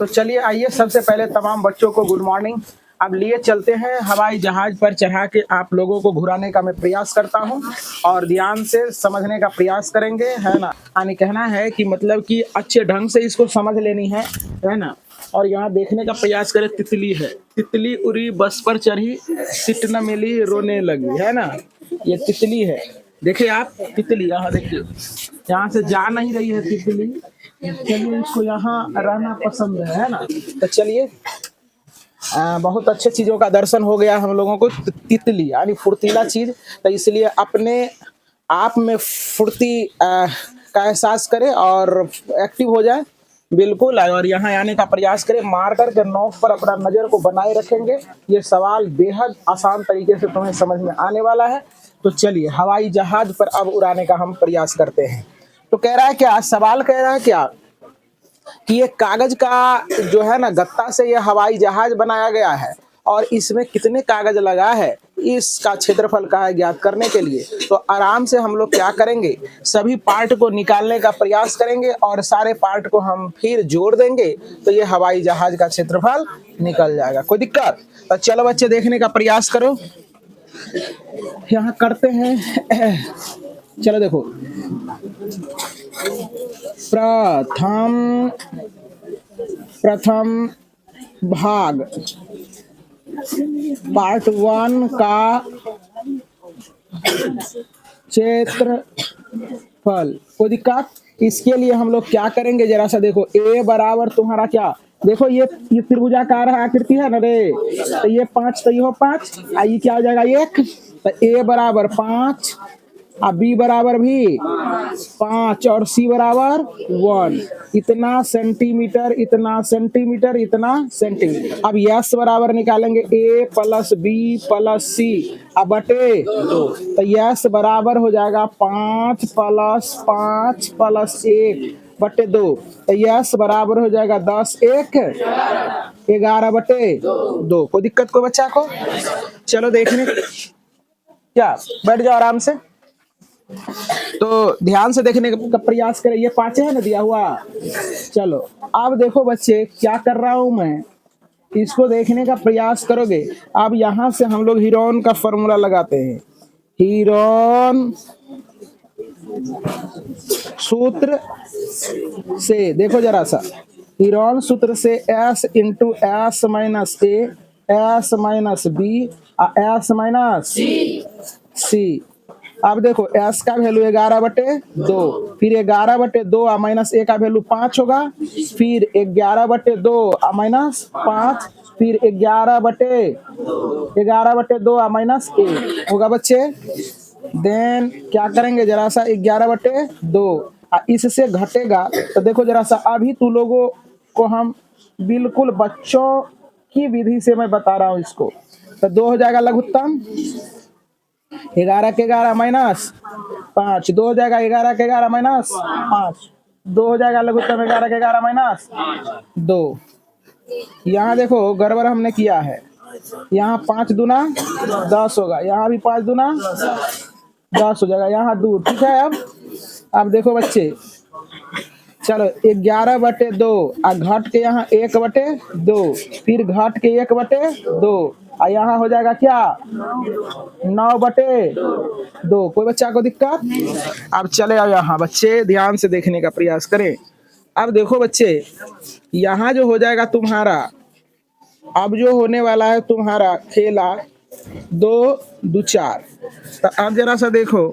तो चलिए आइए, सबसे पहले तमाम बच्चों को गुड मॉर्निंग। अब लिए चलते हैं हवाई जहाज पर चढ़ा के आप लोगों को घुराने का मैं प्रयास करता हूं और ध्यान से समझने का प्रयास करेंगे, है ना। यानी कहना है कि मतलब कि अच्छे ढंग से इसको समझ लेनी है ना। और यहाँ देखने का प्रयास करें, तितली है, तितली उड़ी बस पर चढ़ी, सीट न मिली रोने लगी, है ना। ये तितली है, देखिए आप, तितली यहाँ देखिए, यहाँ से जा नहीं रही है तितली। चलिए, इसको यहाँ रहना पसंद है ना। तो चलिए, बहुत अच्छे चीजों का दर्शन हो गया हम लोगों को। तितली यानी फुर्तीला चीज, तो इसलिए अपने आप में फुर्ती का एहसास करें और एक्टिव हो जाए बिल्कुल। और यहाँ आने का प्रयास करें, मार करके नोक पर अपना नजर को बनाए रखेंगे। ये सवाल बेहद आसान तरीके से तुम्हें समझ में आने वाला है। तो चलिए, हवाई जहाज पर अब उड़ाने का हम प्रयास करते हैं। तो कह रहा है क्या, सवाल कह रहा है क्या कि ये कागज का जो है ना, गत्ता से ये हवाई जहाज बनाया गया है और इसमें कितने कागज लगा है, इसका क्षेत्रफल का है ज्ञात करने के लिए। तो आराम से हम लोग क्या करेंगे, सभी पार्ट को निकालने का प्रयास करेंगे और सारे पार्ट को हम फिर जोड़ देंगे, तो ये हवाई जहाज का क्षेत्रफल निकल जाएगा। कोई दिक्कत? तो चलो बच्चे, देखने का प्रयास करो, यहाँ करते हैं। चलो देखो, प्रथम भाग पार्ट 1 का क्षेत्रफल। कोई दिक्कत? इसके लिए हम लोग क्या करेंगे, जरा सा देखो। ए बराबर तुम्हारा क्या, देखो ये त्रिभुजाकार आकृति है ना रे, तो ये 5, तो ये हो 5, ये क्या हो जाएगा 1, तो ए बराबर 5, बी बराबर भी 5 और सी बराबर 1। इतना सेंटीमीटर, इतना सेंटीमीटर, इतना सेंटीमीटर। अब यस बराबर निकालेंगे, ए प्लस बी प्लस सी अब बटे 2, तो यस बराबर हो जाएगा 5 प्लस 5 प्लस 1 बटे 2, तो यस बराबर हो जाएगा 10 1 11 बटे 2। कोई दिक्कत कोई बच्चा को? चलो देखने, क्या बैठ जाओ आराम से। तो ध्यान से देखने का प्रयास करें, ये 5 है ना दिया हुआ। चलो अब देखो बच्चे, क्या कर रहा हूं मैं, इसको देखने का प्रयास करोगे। अब यहां से हम लोग हीरोन का फॉर्मूला लगाते हैं। हीरोन सूत्र से, देखो जरा सा, हीरोन सूत्र से S into s minus a, s minus b, s minus c. अब देखो S का वैल्यू 11 बटे 2, फिर 11 बटे 2 माइनस ए का वैल्यू 5 होगा, फिर 11 बटे 2 माइनस 5, फिर 11 बटे 2 माइनस ए होगा बच्चे। देन क्या करेंगे, जरा सा 11 बटे 2 इससे घटेगा, तो देखो जरा सा, अभी तू लोगों को हम बिल्कुल बच्चों की विधि से मैं बता रहा हूँ इसको। तो 2 हो जाएगा लघुत्तम, 11 के 11 माइनस 5, 2 हो जाएगा 11 के 11 माइनस 5, 2 हो जाएगा लघुत्तम 11 के 11 माइनस 2। यहाँ देखो गड़बड़ हमने किया है, यहाँ 5 दूना 10 होगा, यहाँ भी 5 दूना 10 हो जाएगा, यहाँ 2, ठीक है। अब देखो बच्चे, चलो 11 बटे 2 घट के यहाँ 1 बटे 2, फिर घट के 1 बटे 2, यहाँ हो जाएगा क्या 9 बटे 2। कोई बच्चा को दिक्कत? अब चले आओ यहाँ बच्चे, ध्यान से देखने का प्रयास करें। अब देखो बच्चे, यहाँ जो हो जाएगा तुम्हारा, अब जो होने वाला है तुम्हारा खेला 2 2 4। तो अब जरा सा देखो,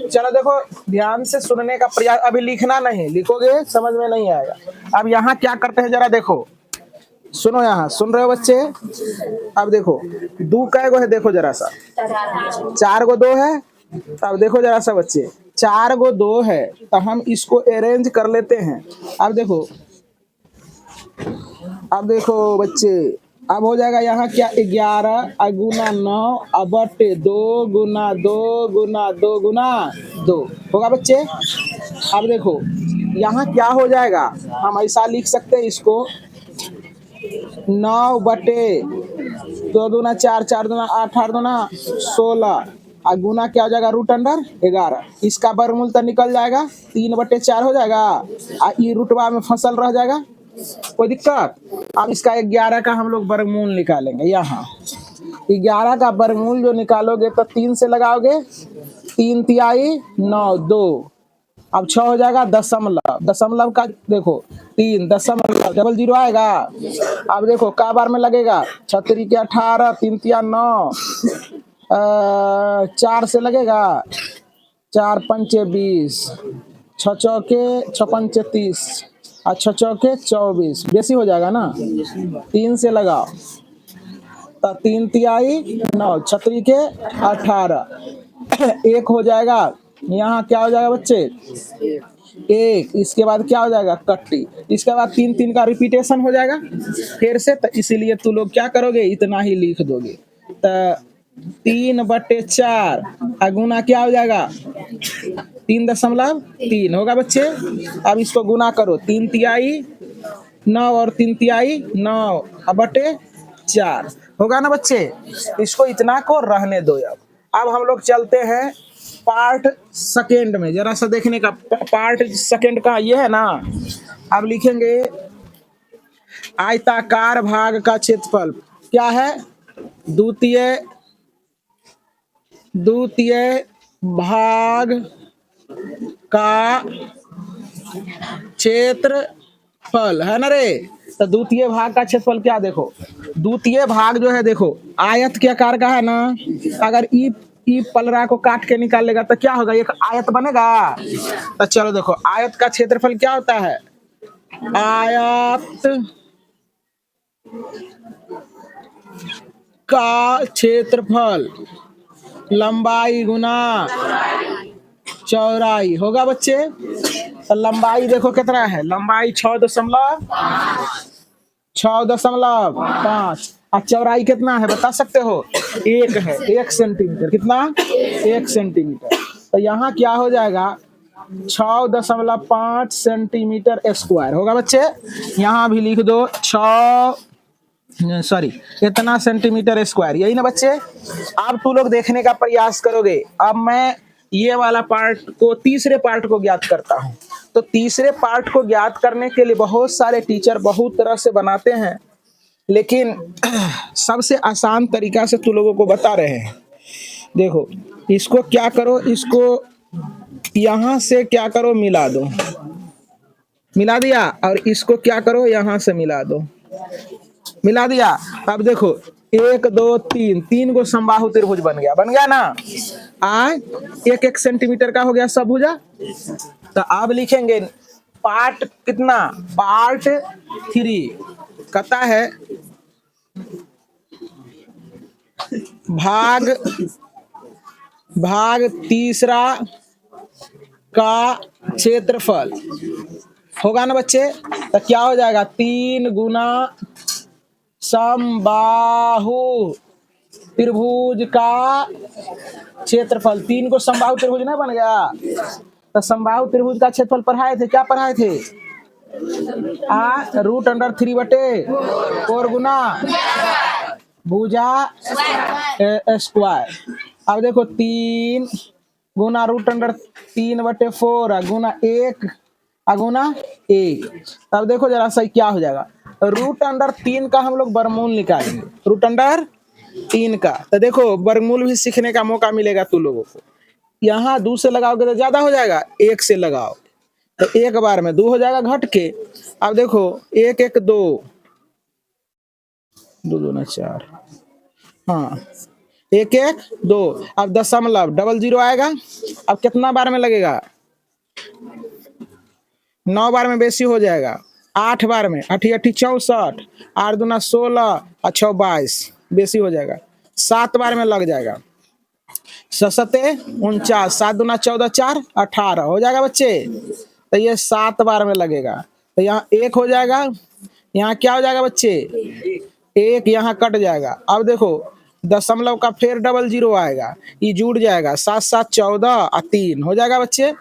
चलो देखो ध्यान से सुनने का प्रयास, अभी लिखना नहीं, लिखोगे समझ में नहीं आएगा। अब यहाँ क्या करते हैं, जरा देखो, सुनो, यहाँ सुन रहे हो बच्चे। अब देखो 2 कै गो है, देखो जरा सा, 4 गो 2 है। अब देखो जरा सा बच्चे, 4 गो 2 है, तो हम इसको अरेंज कर लेते हैं। अब देखो बच्चे, अब हो जाएगा यहाँ क्या 11 गुना 9 बटे 2 गुना 2 गुना 2 गुना 2 होगा बच्चे। अब देखो यहाँ क्या हो जाएगा, हम ऐसा लिख सकते हैं इसको, 9 बटे 2 दूना 4, 4 दूना 8, 8 दूना 16, और गुना क्या हो जाएगा रूट अंडर 11। इसका वर्गमूल तो निकल जाएगा 3/4 हो जाएगा और ये रूटवा में फसल रह जाएगा। कोई दिक्कत? अब इसका 11 का हम लोग वर्गमूल निकालेंगे। यहाँ 11 का वर्गमूल जो निकालोगे तो 3 से लगाओगे, 3 तिहाई 9 2, अब 6 हो जाएगा दशमलव। दशमलव का देखो 3 दशमलव डबल जीरो आएगा। अब देखो का बार में लगेगा, 6 के 18, 3 तिया 9, 4 से लगेगा, 4 पंचे 20, 6 चौके 6 पंचे 30 और 6 चौके 24, बेसी हो जाएगा ना। 3 से लगाओ तो 3 तिहाई 9, 6 के 18, 1 हो जाएगा। यहाँ क्या हो जाएगा बच्चे, 1। इसके बाद क्या हो जाएगा कट्टी। इसके बाद 3 3 का रिपीटेशन हो जाएगा फिर से, तो इसीलिए तू लोग क्या करोगे, इतना ही लिख दोगे। तो 3/4 गुना क्या हो जाएगा 3.3 होगा बच्चे। अब इसको गुना करो, 3 तिहाई 9 और 3 तिहाई 9/4 होगा ना बच्चे। इसको इतना को रहने दो। अब हम लोग चलते हैं पार्ट सेकेंड में, जरा सा देखने का। पार्ट सेकेंड का ये है ना, अब लिखेंगे आयताकार भाग का क्षेत्रफल क्या है, द्वितीय भाग का क्षेत्रफल है ना रे। तो द्वितीय भाग का क्षेत्रफल क्या, देखो द्वितीय भाग जो है, देखो आयत के आकार का है ना। अगर ई पलरा को काट के निकालेगा तो क्या होगा, एक आयत बनेगा। तो चलो देखो, आयत का क्षेत्रफल क्या होता है, आयत का क्षेत्रफल लंबाई गुना चौड़ाई होगा बच्चे। तो लंबाई देखो कितना है, लंबाई 6.5 और चौड़ाई कितना है बता सकते हो, 1 है, 1 सेंटीमीटर। कितना, 1 सेंटीमीटर। तो यहाँ क्या हो जाएगा 6.5 सेंटीमीटर स्क्वायर होगा बच्चे। यहाँ भी लिख दो 6 इतना सेंटीमीटर स्क्वायर, यही ना बच्चे। अब तू लोग देखने का प्रयास करोगे। अब मैं ये वाला पार्ट को, तीसरे पार्ट को ज्ञात करता हूँ। तो तीसरे पार्ट को ज्ञात करने के लिए बहुत सारे टीचर बहुत तरह से बनाते हैं, लेकिन सबसे आसान तरीका से तू लोगों को बता रहे हैं। देखो इसको क्या करो, इसको यहाँ से क्या करो, मिला दो, मिला दिया। और इसको क्या करो, यहाँ से मिला दो, मिला दिया। अब देखो 1 2 3, 3 को समबाहु त्रिभुज बन गया ना। 1 सेंटीमीटर का हो गया सब भुजा। तो अब लिखेंगे पार्ट कितना, पार्ट 3 कहता है भाग तीसरा का क्षेत्रफल होगा ना बच्चे। तो क्या हो जाएगा, 3 गुना समबाहु त्रिभुज का क्षेत्रफल। 3 को समबाहु त्रिभुज ना बन गया। तो समबाहु त्रिभुज का क्षेत्रफल पढ़ाए थे, क्या पढ़ाए थे, √3/4 गुना भुजा स्क्वायर। अब देखो 3 गुना √3/4 गुना 1 गुना 1। अब देखो जरा सा क्या हो जाएगा, √3 का हम लोग वर्गमूल निकालेंगे, √3 का। तो देखो वर्गमूल भी सीखने का मौका मिलेगा तू लोगों को। यहाँ 2 से लगाओगे तो ज्यादा हो जाएगा, 1 से लगाओ तो एक बार में 2 हो जाएगा घट के। अब देखो 1 1 2, 2 2 4, हाँ 1 1 2। अब दशमलव डबल जीरो आएगा। अब कितना बार में लगेगा, 9 बार में बेसी हो जाएगा, 8 बार में, 8 8 64, 8 दूना 16 और 6 22 बेसी हो जाएगा। 7 बार में लग जाएगा, 7 49, 7 दूना 14 4 18 हो जाएगा बच्चे। तो ये 7 बार में लगेगा। तो यहाँ 1 हो जाएगा, यहाँ क्या हो जाएगा बच्चे, 1 यहाँ कट जाएगा। अब देखो दशमलव का फिर डबल जीरो आएगा, ये जुड़ जाएगा, 7 7 14 और 3 हो जाएगा बच्चे।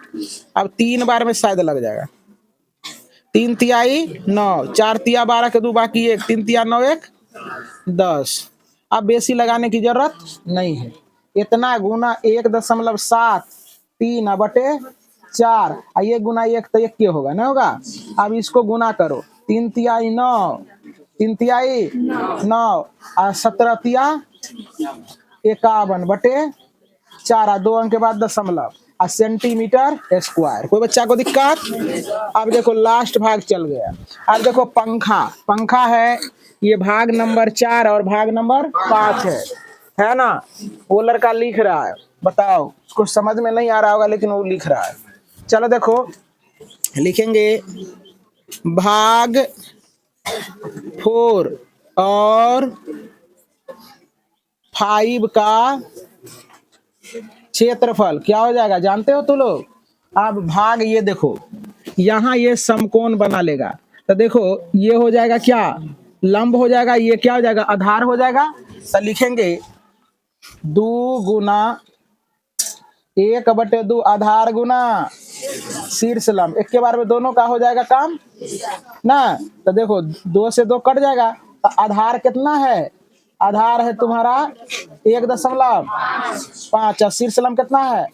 अब 3 बार में शायद लग जाएगा, 3 तिहाई 9, 4 तिया 12 के 2 बाकी 1, 3 तिया 9 1 10। अब बेसी लगाने की जरूरत नहीं है, इतना गुना 1.73/4, ये गुना 1 तो 1 के होगा ना होगा। अब इसको गुना करो, 3 तिहाई 9, 3 तिहाई 9 और 17 तिया 51/4, 2 अंक के बाद दशमलव और सेंटीमीटर स्क्वायर। कोई बच्चा को दिक्कत? अब देखो लास्ट भाग चल गया। अब देखो पंखा, पंखा है, ये भाग नंबर 4 और भाग नंबर 5 है ना। वो लड़का लिख रहा है, बताओ उसको समझ में नहीं आ रहा होगा लेकिन वो लिख रहा है। चलो देखो लिखेंगे भाग 4 और 5 का क्षेत्रफल क्या हो जाएगा जानते हो तुम लोग। अब भाग ये देखो, यहाँ ये समकोण बना लेगा तो देखो ये हो जाएगा क्या, लंब हो जाएगा, ये क्या हो जाएगा, आधार हो जाएगा। तो लिखेंगे 2 गुना 1/2 आधार गुना शीर्ष लंब, एक के बार में दोनों का हो जाएगा काम ना। तो देखो 2 से 2 कट जाएगा, तो आधार कितना है, आधार है तुम्हारा 1.5 और शीर्ष लंब कितना है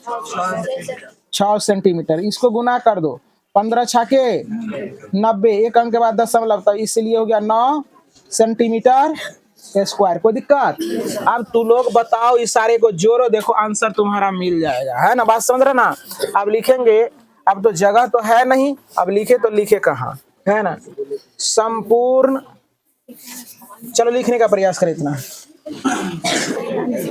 6 सेंटीमीटर। इसको गुना कर दो, 15 छाके 90, 1 अंक के बाद दशमलव, तो इसलिए हो गया 9 सेंटीमीटर स्क्वायर। कोई दिक्कत? अब तू लोग बताओ, इस सारे को जोड़ो, देखो आंसर तुम्हारा मिल जाएगा, है ना। बात समझ रहे ना। अब लिखेंगे, अब तो जगह तो है नहीं, अब लिखे तो लिखे कहाँ, है ना। संपूर्ण, चलो लिखने का प्रयास करें इतना।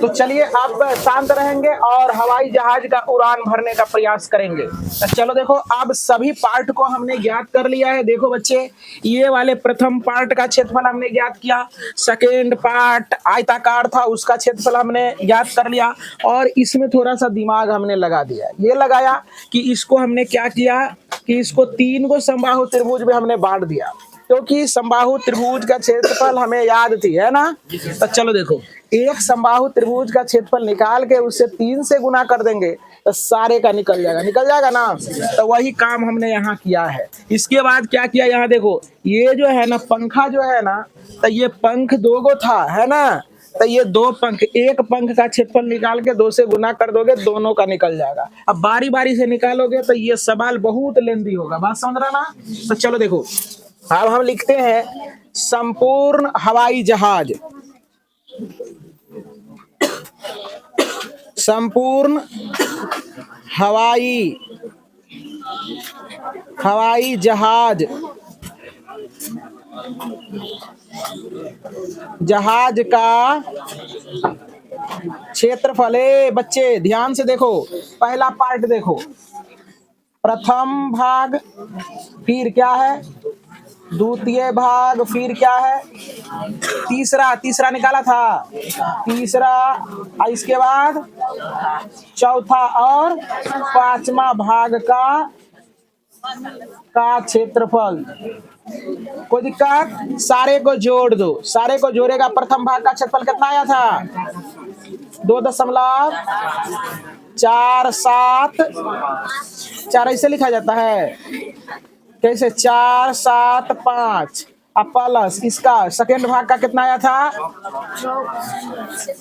तो चलिए आप शांत रहेंगे और हवाई जहाज का उड़ान भरने का प्रयास करेंगे। तो चलो देखो, अब सभी पार्ट को हमने ज्ञात कर लिया है। देखो बच्चे, ये वाले प्रथम पार्ट का क्षेत्रफल हमने ज्ञात किया, सेकेंड पार्ट आयताकार था उसका क्षेत्रफल हमने ज्ञात कर लिया, और इसमें थोड़ा सा दिमाग हमने लगा दिया। ये लगाया कि इसको हमने क्या किया कि इसको 3 को समबाहु त्रिभुज में हमने बांट दिया, क्योंकि समबाहु त्रिभुज का क्षेत्रफल हमें याद थी, है ना। तो चलो देखो, एक समबाहु त्रिभुज का क्षेत्रफल निकाल के उससे 3 से गुना कर देंगे तो सारे का निकल जाएगा ना। तो वही काम हमने यहाँ किया है। इसके बाद क्या किया, यहाँ देखो, ये जो है ना पंखा जो है ना, तो ये पंख 2 गो था, है ना। तो ये 2 पंख, एक पंख का क्षेत्रफल निकाल के 2 से गुना कर दोगे, दोनों का निकल जाएगा। अब बारी बारी से निकालोगे तो ये सवाल बहुत लेंदी होगा। बात समझ रहा ना। तो चलो देखो, अब हम लिखते हैं संपूर्ण हवाई जहाज, संपूर्ण हवाई जहाज, जहाज का क्षेत्रफल। बच्चे ध्यान से देखो, पहला पार्ट देखो, प्रथम भाग, फिर क्या है द्वितीय भाग, फिर क्या है तीसरा निकाला था, तीसरा, इसके बाद चौथा और 5वां भाग का क्षेत्रफल। कोई दिक्कत? सारे को जोड़ दो, सारे को जोड़ेगा, प्रथम भाग का क्षेत्रफल कितना आया था 2.47, ऐसे लिखा जाता है कैसे, 475, अब प्लस इसका सेकेंड भाग का कितना आया था,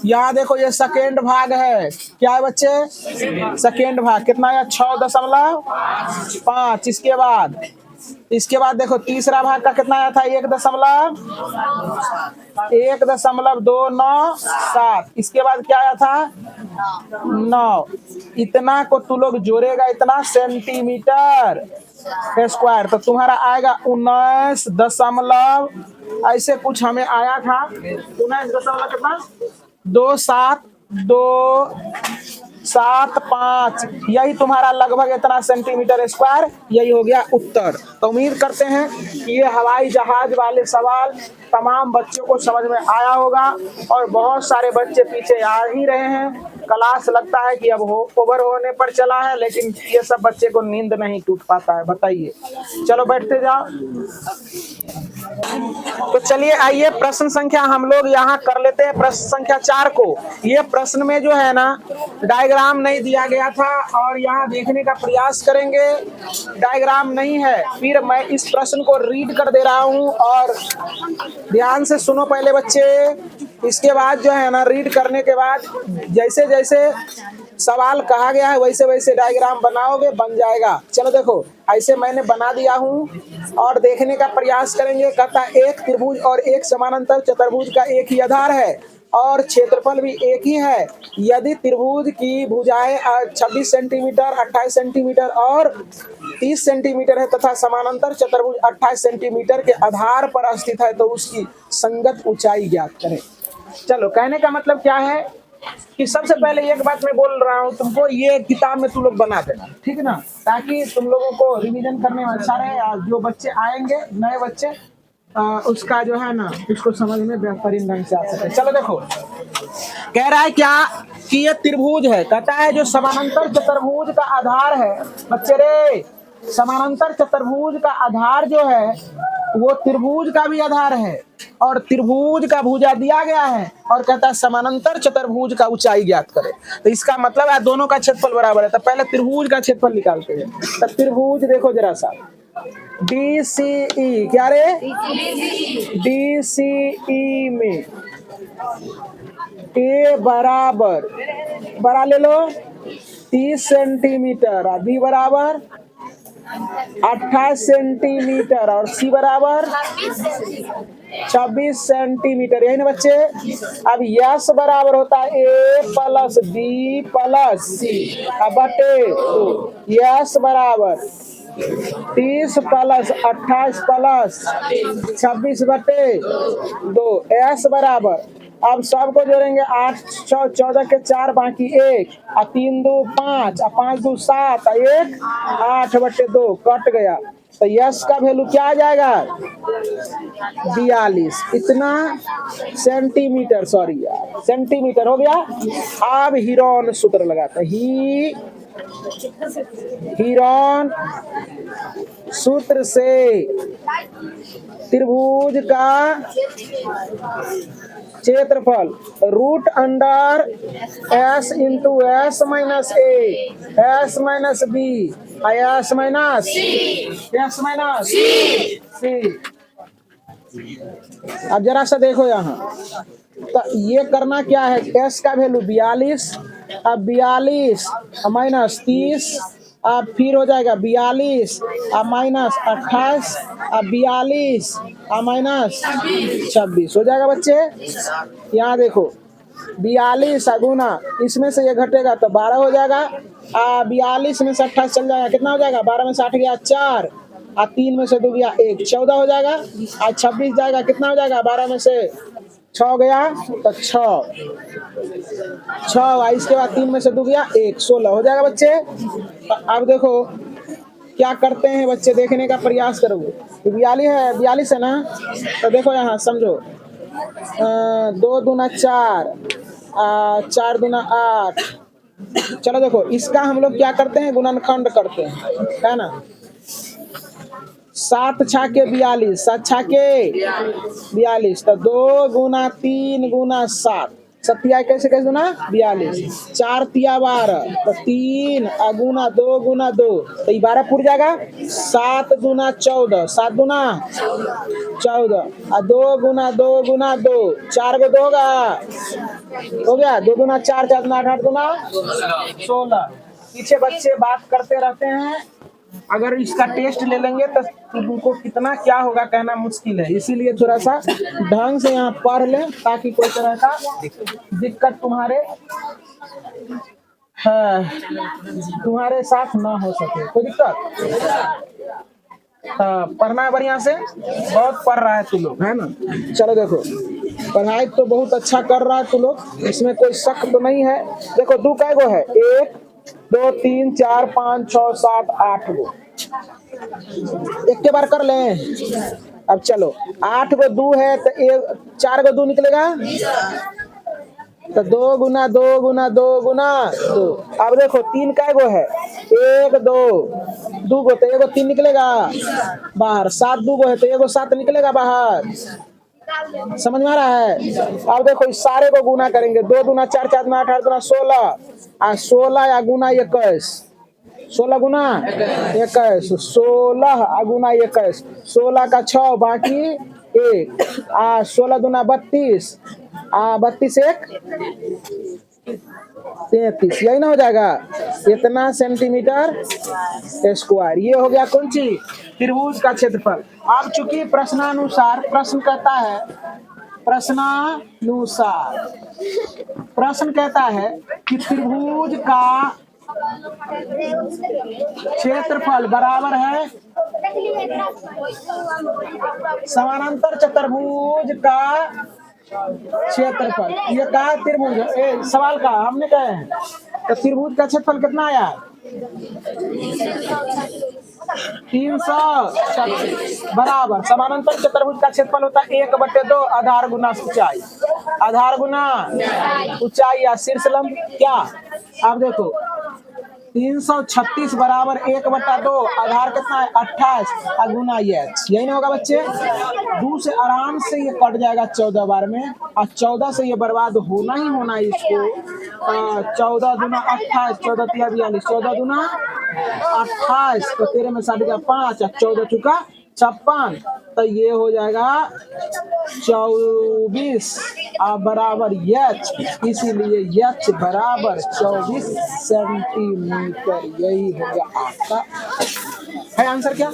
यहाँ देखो ये सेकेंड भाग है, क्या है बच्चे, सेकेंड भाग कितना आया 6.5। इसके बाद देखो तीसरा भाग का कितना आया था 1.129। इसके बाद क्या आया था 9। इतना को तू लोग जोड़ेगा, इतना सेंटीमीटर स्क्वायर, तो तुम्हारा आएगा 19 ऐसे कुछ हमें आया था 19 कितना 2725, यही तुम्हारा लगभग इतना सेंटीमीटर स्क्वायर, यही हो गया उत्तर। तो उम्मीद करते हैं कि ये हवाई जहाज वाले सवाल तमाम बच्चों को समझ में आया होगा, और बहुत सारे बच्चे पीछे आ ही रहे हैं। क्लास लगता है कि अब ओवर होने पर चला है, लेकिन ये सब बच्चे को नींद नहीं टूट पाता है। बताइए, चलो बैठते जाओ। तो चलिए आइए प्रश्न संख्या हम लोग यहाँ कर लेते हैं, प्रश्न संख्या 4 को। ये प्रश्न में जो है ना डायग्राम नहीं दिया गया था और यहाँ देखने का प्रयास करेंगे, डायग्राम नहीं है। फिर मैं इस प्रश्न को रीड कर दे रहा हूँ और ध्यान से सुनो पहले बच्चे। इसके बाद जो है ना रीड करने के बाद जैसे जैसे सवाल कहा गया है वैसे वैसे डायग्राम बनाओगे, बन जाएगा। चलो देखो ऐसे मैंने बना दिया हूँ और देखने का प्रयास करेंगे। कहता एक त्रिभुज और एक समानांतर चतुर्भुज का एक ही आधार है और क्षेत्रफल भी एक ही है। यदि त्रिभुज की भुजाएं 26 सेंटीमीटर, 28 सेंटीमीटर और 30 सेंटीमीटर है तथा समानांतर चतुर्भुज 28 सेंटीमीटर के आधार पर स्थित है तो उसकी संगत ऊंचाई ज्ञात करें। चलो कहने का मतलब क्या है कि सबसे पहले एक बात मैं बोल रहा हूँ तुमको, ये किताब में तुम लोग बना देना, ठीक है ना, ताकि तुम लोगों को रिवीजन करने में अच्छा रहे। जो बच्चे आएंगे नए बच्चे उसका जो है ना इसको समझ में बेहतरीन ढंग से आ सके। चलो देखो कह रहा है क्या कि ये त्रिभुज है। कहता है जो समानांतर चतुर्भुज का आधार है, बच्चे रे समानांतर चतुर्भुज का आधार जो है वो त्रिभुज का भी आधार है और त्रिभुज का भुजा दिया गया है और कहता है समानांतर चतुर्भुज का ऊंचाई ज्ञात करे। तो इसका मतलब है दोनों का क्षेत्रफल बराबर है। तो पहले त्रिभुज का क्षेत्रफल निकालते हैं। तो त्रिभुज देखो जरा सा, DCE क्या रे, DCE में A बराबर बड़ा ले लो 30 सेंटीमीटर और B बराबर 28 सेंटीमीटर और C बराबर 26 सेंटीमीटर, यही ना बच्चे। अब यस बराबर होता है A plus B plus C। अब बटे यस बराबर 30 प्लस 28 प्लस 26 बटे 2। एस बराबर अब सबको जोड़ेंगे 8 6 14 के 4 बाकी 1 और 3 2 5 और 5 2 7 और 1 8 बटे 2 कट गया। तो यस का वैल्यू क्या आ जाएगा 42 इतना सेंटीमीटर, सॉरी यार सेंटीमीटर हो गया। अब हीरोन सूत्र लगाते हैं, हीरोन सूत्र से त्रिभुज का क्षेत्रफल root under S into S minus A, S minus B, S minus C। अब जरा सा देखो यहाँ, तो ये करना क्या है, S का वैल्यू 42, अब 42 माइनस 30, अब फिर हो जाएगा 42 अब माइनस 28 अब 42 अब माइनस 26 हो जाएगा बच्चे। यहाँ देखो 42 गुना इसमें से ये घटेगा तो 12 हो जाएगा। 42 में से 28 चल जाएगा, कितना हो जाएगा 12 में से 8 गया 4 और 3 में से 2 गया 1, 14 हो जाएगा। और 26 जाएगा, कितना हो जाएगा 12 में से 6 गया तो 6, इसके बाद 3 में से 2 गया 1, 16 हो जाएगा बच्चे। अब देखो क्या करते हैं बच्चे, देखने का प्रयास करोगे। 42 है ना, तो देखो यहाँ समझो 2 दूना 4, 4 दूना 8। चलो देखो इसका हम लोग क्या करते हैं गुणनखंड करते हैं, है ना। 7 छाके 42, 7 छाके 42, तो 2 गुना 3 गुना 7, 7 तिया कैसे कैसे गुना 42, 4 तिया 12 तो 3 गुना 2 गुना 2 तो 12 पूर जाएगा। 7 गुना 14, 7 गुना 14 और 2 गुना 2 गुना 2, 4 को 2 होगा हो गया, 2 गुना 4, 4 गुना 8, 8 गुना 16। पीछे बच्चे बात करते रहते हैं, अगर इसका टेस्ट ले लेंगे तो तुमको कितना क्या होगा कहना मुश्किल है। इसीलिए थोड़ा सा ढंग से यहाँ पढ़ ले ताकि कोई तरह का दिक्कत तुम्हारे साथ ना हो सके, कोई दिक्कत। पढ़ना है बढ़िया से, बहुत पढ़ रहा है तू लोग, है ना। चलो देखो पढ़ाई तो बहुत अच्छा कर रहा है तू लोग, इसमें कोई शक तो नहीं है। देखो 2 कै गो है, 1 2 3 4 5 6 7 8 गो, एक के बार कर लें। अब चलो 8 गो 2 है तो 4 गो 2 निकलेगा, तो 2 अब देखो 3 कै गो है, 1 2 2 गो, तो एगो 3 निकलेगा बाहर, 7 2 गो है तो एगो 7 निकलेगा बाहर। समझ में आ रहा है? अब देखो इस सारे को गुना करेंगे, 2 दूना 4 4 दूना 8 8 दूना 16 और 16 या गुना 21, 16 गुना 21, 16 गुना 21, 16 का 6 बाकी 1 16 दूना 32 32 1 33, यही ना हो जाएगा, इतना सेंटीमीटर स्क्वायर। ये हो गया कौन सी? त्रिभुज का क्षेत्रफल। अब चूंकि प्रश्नानुसार प्रश्न कहता है, प्रश्न कहता है कि त्रिभुज का क्षेत्रफल बराबर है समानांतर चतुर्भुज का क्षेत्रफल। ये कहा त्रिभुज, सवाल का हमने कहे हैं, तो त्रिभुज का क्षेत्रफल कितना आया? 336 बराबर समानांतर चतुर्भुज का क्षेत्रफल होता है 1/2 आधार गुना ऊंचाई, आधार गुना ऊंचाई या शीर्ष लंब। क्या आप देखो 336 बराबर 1/2 आधार कितना है 28 गुना h, यही ना होगा बच्चे? 2 से आराम से ये कट जाएगा 14 बार में, और 14 से ये बर्बाद होना ही होना है इसको। 14 दूना 28, 14 तिया 42, 14 दूना 28, तो 13 में 7 गया 5 और 14 चुका 56, तो ये हो जाएगा 24 बराबर h, इसीलिए h बराबर 24 सेंटीमीटर। यही हो गया आपका है आंसर। क्या?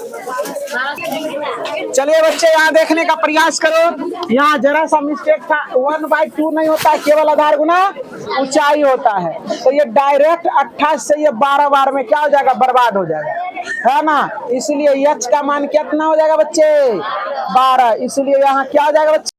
चलिए बच्चे यहाँ देखने का प्रयास करो, यहाँ जरा सा मिस्टेक था, 1/2 नहीं होता है, केवल आधार गुना ऊंचाई होता है। तो ये डायरेक्ट 28 से ये 12 बार में क्या हो जाएगा? बर्बाद हो जाएगा, है ना? इसलिए h का मान कितना हो जाएगा बच्चे? 12, इसलिए यहाँ क्या हो जाएगा बच्चे?